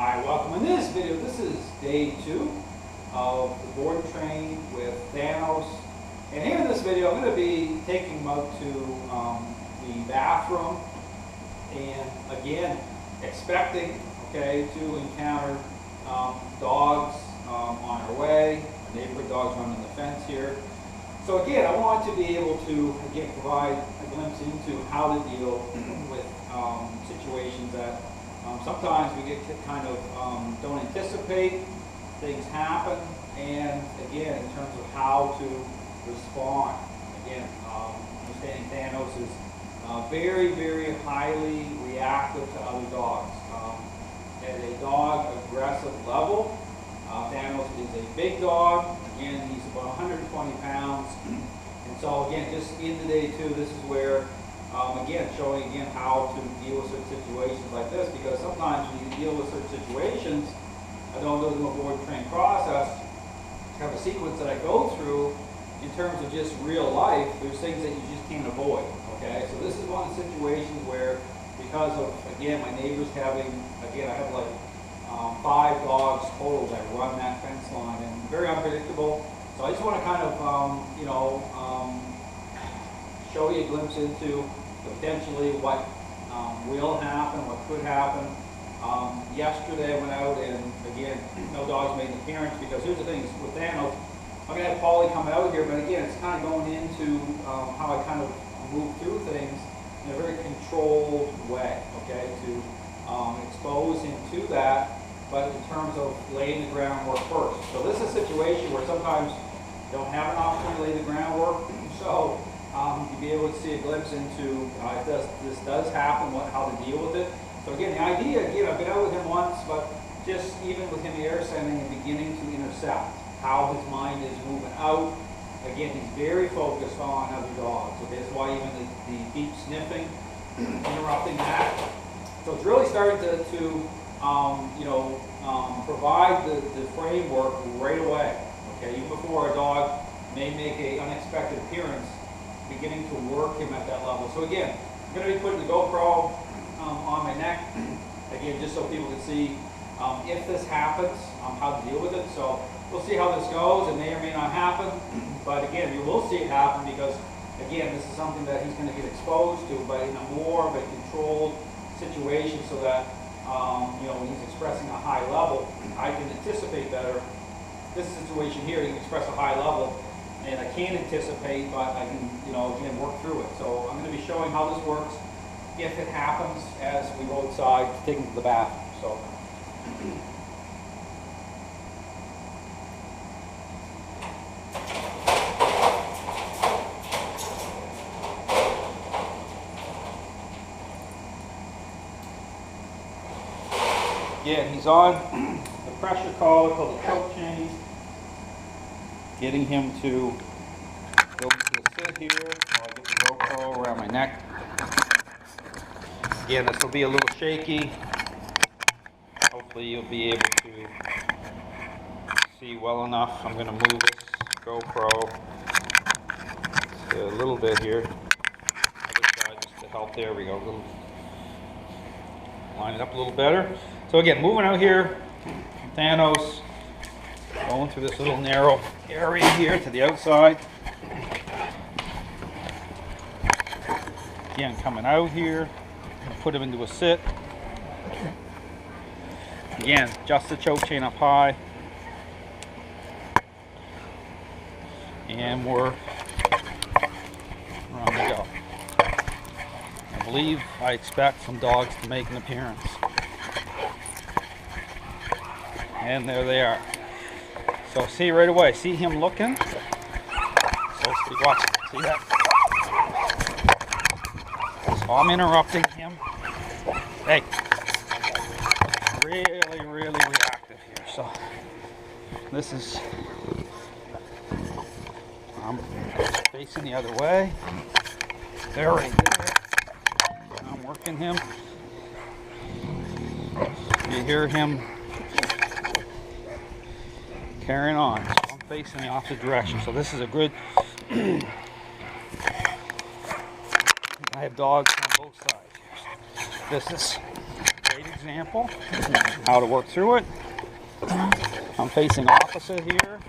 Hi, welcome. In this video, this is day 2 of the board and train with Thanos. And here in this video, I'm going to be taking him out to the bathroom, and again, expecting, to encounter dogs on our way. Our neighborhood dogs running the fence here. So again, I want to be able to, again, provide a glimpse into how to deal with situations that sometimes we get kind of don't anticipate, things happen, and again, in terms of how to respond. Again, understanding Thanos is very, very highly reactive to other dogs. At a dog aggressive level, Thanos is a big dog. Again, he's about 120 pounds. And so again, just into day 2, this is where, again, showing again how to deal with certain situations like this, because sometimes when you deal with certain situations, I don't go through a board and train process, I have a sequence that I go through in terms of just real life. There's things that you just can't avoid, okay? So this is one of the situations where, because of, again, my neighbors having, again, I have like 5 dogs total that run that fence line, and very unpredictable. So I just want to kind of, show you a glimpse into potentially what will happen, what could happen. Yesterday I went out, and again, no dogs made an appearance, because here's the thing with Thanos, I'm going to have Polly come out here, but again, it's kind of going into how I kind of move through things in a very controlled way, okay, to expose him to that, but in terms of laying the groundwork first. So this is a situation where sometimes you don't have an opportunity to lay the groundwork, so you'll be able to see a glimpse into if this does happen, how to deal with it. So again, the idea, again, I've been out with him once, but just even with him air sending and beginning to intercept, how his mind is moving out. Again, he's very focused on other dogs. So that's why even the deep sniffing, interrupting that. So it's really starting to provide the framework right away. Okay, even before a dog may make an unexpected appearance, beginning to work him at that level. So again, I'm going to be putting the GoPro on my neck, again, just so people can see if this happens, how to deal with it. So we'll see how this goes. It may or may not happen, but again, you will see it happen, because again, this is something that he's going to get exposed to, but in a more of a controlled situation, so that when he's expressing a high level, I can anticipate better. This situation here, he can express a high level, and I can't anticipate, but I can, again, work through it. So I'm going to be showing how this works if it happens as we go outside to take him to the bathroom. So. Again, he's on the pressure collar called the choke chain, getting him to go to the sit here while I get the GoPro around my neck. Again, this will be a little shaky. Hopefully you'll be able to see well enough. I'm going to move this GoPro a little bit here. Other side just to help. There we go. Line it up a little better. So again, moving out here, Thanos, going through this little narrow area here to the outside. Again, coming out here, put him into a sit. Again, just the choke chain up high. And we're ready to go. I expect some dogs to make an appearance. And there they are. So see right away, see him looking. So watch, see that? So I'm interrupting him. Hey, really, really reactive here. So this is, I'm facing the other way. There he is. I'm working him. You hear him carrying on. So I'm facing the opposite direction. So this is a good. I have dogs on both sides. This is baited example how to work through it. I'm facing opposite here,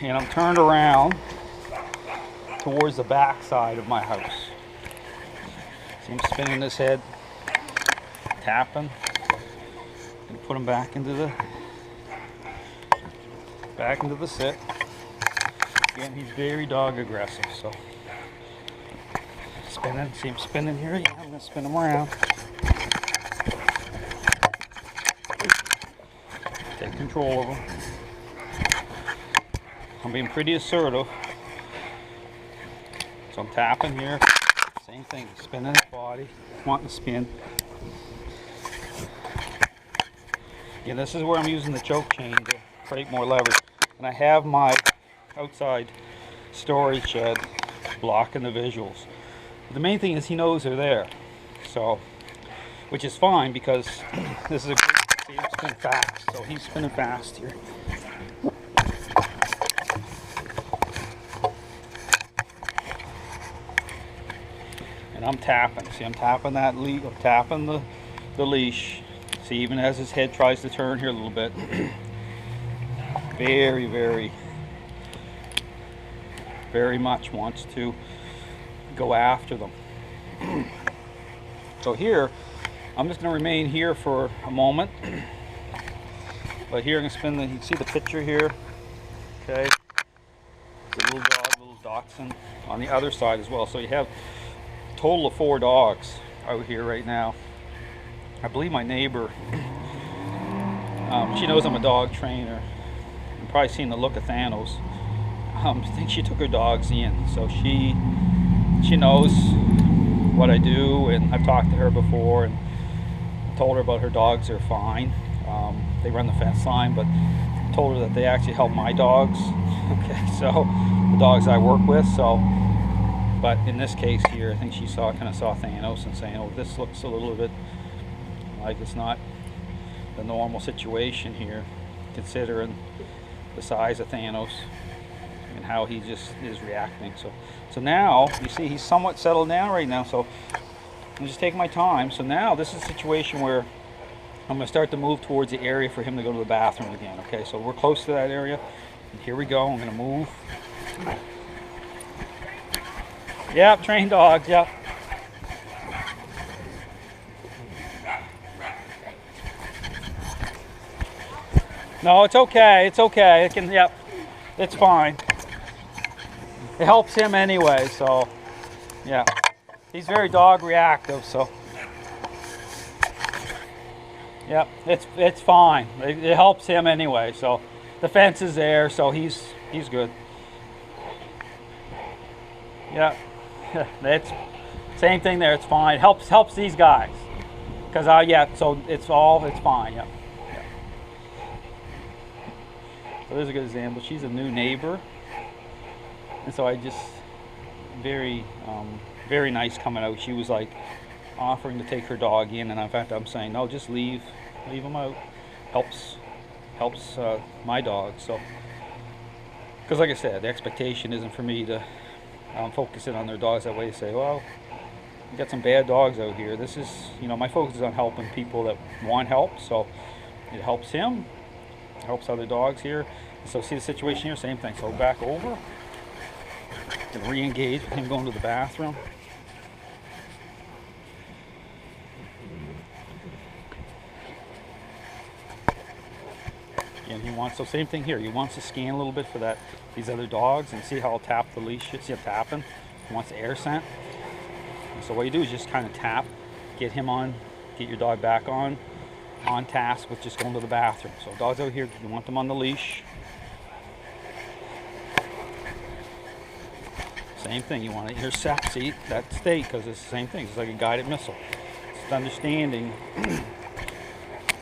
and I'm turned around towards the back side of my house. See him spinning his head, tapping, and put him back into the sit. Again, he's very dog aggressive, so spinning. See him spinning here. Yeah, I'm gonna spin him around. Take control of him. I'm being pretty assertive. So I'm tapping here. Same thing, spinning his body, wanting to spin. Again, this is where I'm using the choke chain to create more leverage. And I have my outside storage shed blocking the visuals. But the main thing is he knows they're there. So, which is fine because this is a great, see him spin fast. So he's spinning fast here. And I'm tapping. See, I'm tapping that lead. I'm tapping the leash. See, even as his head tries to turn here a little bit. Very, very, very much wants to go after them. So here, I'm just going to remain here for a moment. But here I'm going to spin the, you can see the picture here. Okay. It's a little dog, little Dachshund on the other side as well. So you have total of 4 dogs out here right now. I believe my neighbor, she knows I'm a dog trainer. You've probably seen the look of Thanos. I think she took her dogs in, so she knows what I do, and I've talked to her before and told her about her dogs are fine. They run the fence line, but told her that they actually help my dogs. Okay, so the dogs I work with. So. But in this case here, I think she kind of saw Thanos and saying, oh, this looks a little bit like it's not the normal situation here, considering the size of Thanos and how he just is reacting. So now, you see he's somewhat settled down right now, so I'm just taking my time. So now this is a situation where I'm going to start to move towards the area for him to go to the bathroom again. Okay, so we're close to that area. And here we go, I'm going to move. Yep, trained dogs, yep. No, it's okay, it's okay. It can, yep, it's fine. It helps him anyway, so, yeah. He's very dog reactive, so. Yep, it's fine. It helps him anyway, so. The fence is there, so he's good. Yeah. That's same thing there. It's fine. Helps these guys, because yeah. So it's fine. Yeah. So there's a good example. She's a new neighbor, and so I just very nice coming out. She was like offering to take her dog in, and in fact I'm saying no, just leave them out. Helps my dog. So because like I said, the expectation isn't for me to. Focusing on their dogs that way. Say, well, you got some bad dogs out here. This is, my focus is on helping people that want help. So it helps him, it helps other dogs here. So see the situation here, same thing. So back over and re-engage with him going to the bathroom. And he wants, so same thing here. He wants to scan a little bit for these other dogs and see how I'll tap the leash. See him tapping. He wants air scent. And so what you do is just kind of tap, get your dog back on task with just going to the bathroom. So dogs out here, you want them on the leash. Same thing. You want to intercept, see that state, because it's the same thing. It's like a guided missile. It's understanding.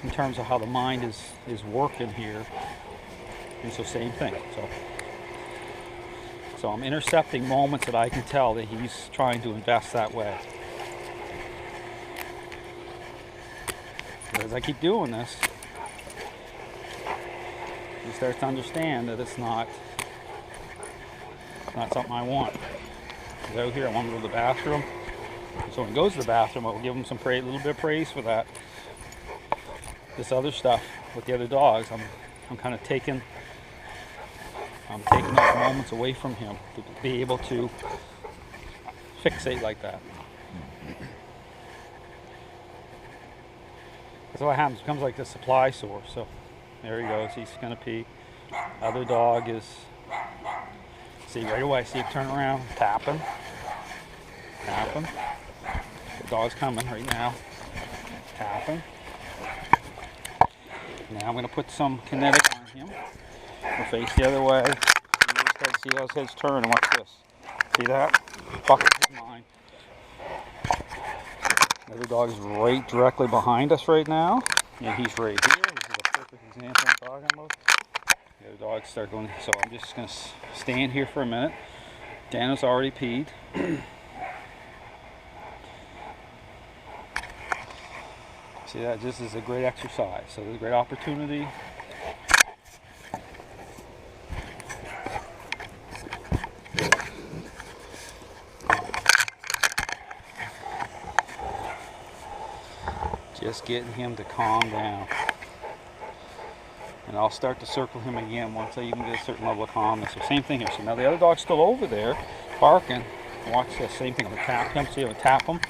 In terms of how the mind is working here, and so same thing. So I'm intercepting moments that I can tell that he's trying to invest that way. But as I keep doing this, he starts to understand that it's not something I want. He's out here, I want to go to the bathroom. So when he goes to the bathroom, I will give him some praise, a little bit of praise for that. This other stuff with the other dogs, I'm kind of taking those moments away from him to be able to fixate like that. That's what happens. It becomes like the supply source. So there he goes. He's gonna pee. Other dog is. See right away. See it turn around, tap him. Tap him. The dog's coming right now. Tap him. Now I'm gonna put some kinetic on him. We'll face the other way. See how his head's turning. Watch this. See that? Bucket is mine. The other dog is right directly behind us right now. And he's right here. This is a perfect example I'm talking about. The other dogs start going. So I'm just going to stand here for a minute. Thanos already peed. See that? This is a great exercise. So there's a great opportunity. Just getting him to calm down. And I'll start to circle him again once I even get a certain level of calmness. So same thing here. So now the other dog's still over there, barking. Watch this, same thing. I'm going to tap him. See, I'm going to tap him.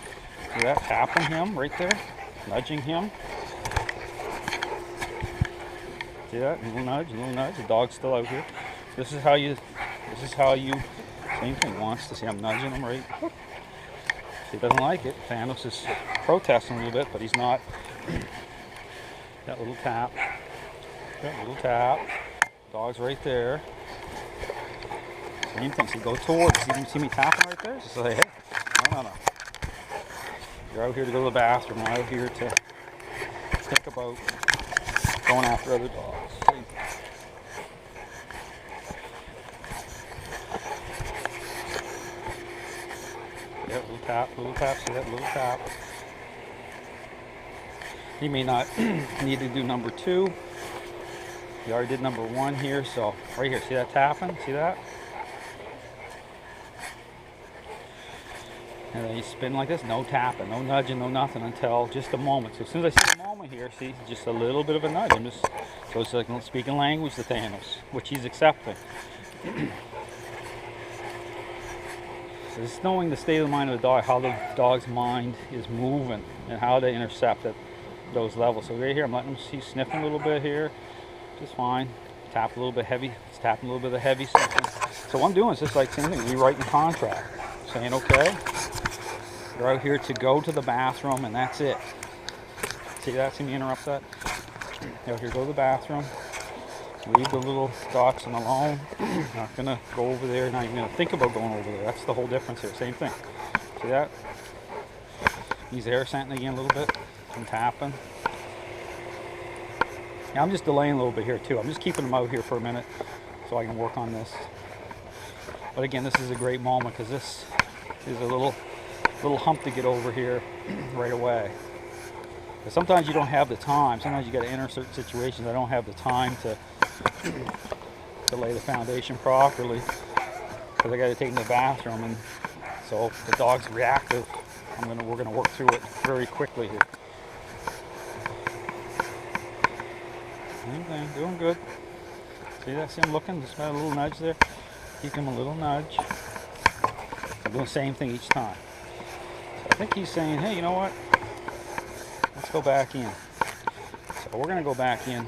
See that? Tapping him right there. Nudging him. See that? Little nudge, little nudge. The dog's still out here. This is how you, same thing. Wants to see I'm nudging him right. He doesn't like it. Thanos is protesting a little bit, but he's not. That little tap. That little tap. Dog's right there. Same thing. See, go towards. See me tapping right there? Just say, hey, no. You're out here to go to the bathroom. You're out here to think about going after other dogs. See? Yeah, little tap, see that little tap. He may not need to do number 2. He already did number 1 here, so right here, see that tapping? See that? And then he's spinning like this, no tapping, no nudging, no nothing until just a moment. So as soon as I see a moment here, see, just a little bit of a nudge. So it's like speaking language to Thanos, which he's accepting. So just knowing the state of the mind of the dog, how the dog's mind is moving, and how to intercept at those levels. So right here, I'm letting him see sniffing a little bit here, just fine. Tap a little bit heavy, it's tapping a little bit of heavy sniffing. So what I'm doing is just like same thing, rewriting the contract, saying, okay, you're out here to go to the bathroom, and that's it. See that? See me interrupt that? You're out here, go to the bathroom. Leave the little dachshund alone. Not gonna go over there, not even gonna think about going over there. That's the whole difference here. Same thing. See that? He's air scenting again a little bit. I'm tapping. Now I'm just delaying a little bit here too. I'm just keeping him out here for a minute so I can work on this. But again, this is a great moment because this is a little hump to get over here right away. But sometimes you don't have the time. Sometimes you got to enter certain situations. I don't have the time to lay the foundation properly because I got to take him to the bathroom, and so the dog's reactive. We're gonna work through it very quickly here. Same thing, doing good. See that? See him looking? Just got a little nudge there. Keep him a little nudge. I'm doing the same thing each time. So I think he's saying, hey, you know what? Let's go back in. So we're gonna go back in.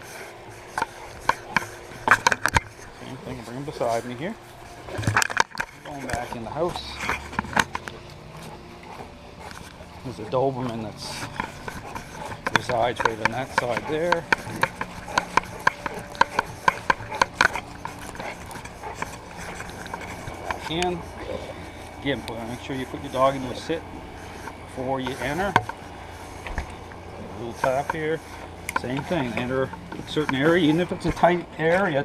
Same thing, bring him beside me here. Going back in the house. There's a Doberman that's resides right on that side there. Back in. Again, make sure you put your dog into a sit before you enter. A little tap here. Same thing. Enter a certain area, even if it's a tighter area.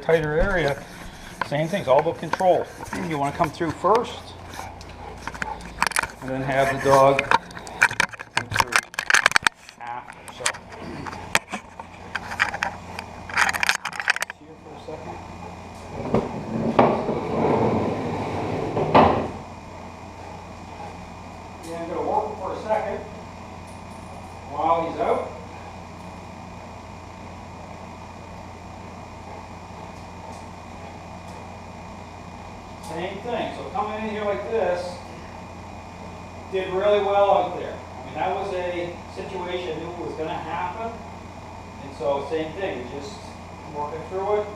Same thing. It's all about control. You want to come through first, and then have the dog come through after. So, here for a second. Yeah, I'm going to work for a coming in here like this, did really well out there. I mean, that was a situation I knew was going to happen. And so, same thing, just working through it,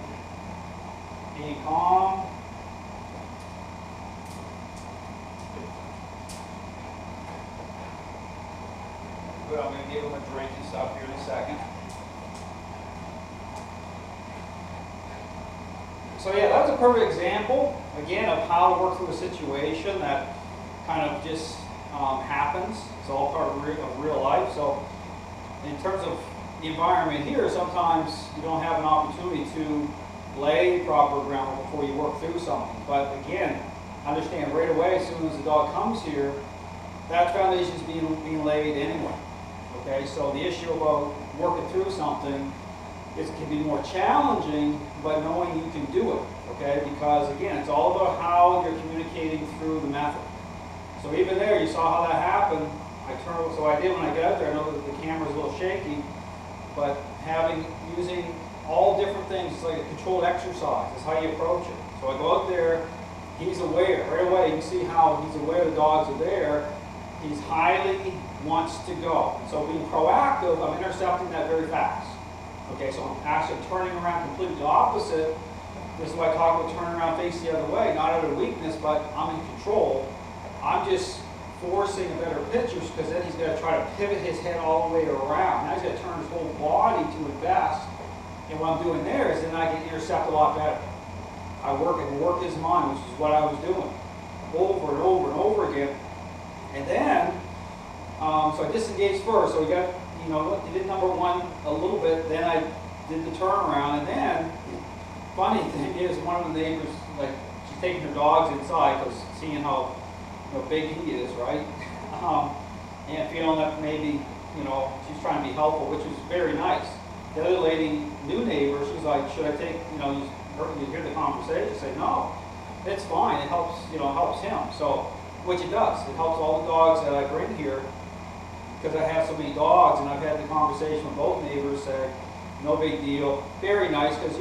being calm. Good, I'm going to give him a drink and stuff here in a second. So yeah, that's a perfect example, again, of how to work through a situation that kind of just happens. It's all part of real life. So in terms of the environment here, sometimes you don't have an opportunity to lay proper groundwork before you work through something. But again, understand right away, as soon as the dog comes here, that foundation is being laid anyway. Okay, so the issue about working through something can be more challenging, but knowing you can do it. Okay, because again, it's all about how you're communicating through the method. So even there, you saw how that happened. So I did when I got out there. I know that the camera's a little shaky, but using all different things, it's like a controlled exercise. It's how you approach it. So I go out there. He's aware right away. You can see how he's aware the dogs are there. He's highly wants to go. So being proactive, I'm intercepting that very fast. Okay, so I'm actually turning around completely opposite. This is why I talk about turning around face the other way, not out of weakness, but I'm in control. I'm just forcing a better picture because then he's going to try to pivot his head all the way around. Now he's going to turn his whole body to invest. And what I'm doing there is then I can intercept a lot better. I work his mind, which is what I was doing over and over and over again. And then, so I disengaged first. So we got, he did number one a little bit. Then I did the turnaround. And then, funny thing is, one of the neighbors, like, she's taking her dogs inside because seeing how big he is, right? And feeling that maybe, she's trying to be helpful, which was very nice. The other lady, new neighbor, she's like, should I take, you hear the conversation, say, no, it's fine. It helps, helps him. So, which it does. It helps all the dogs that I bring here because I have so many dogs, and I've had the conversation with both neighbors say, no big deal. Very nice because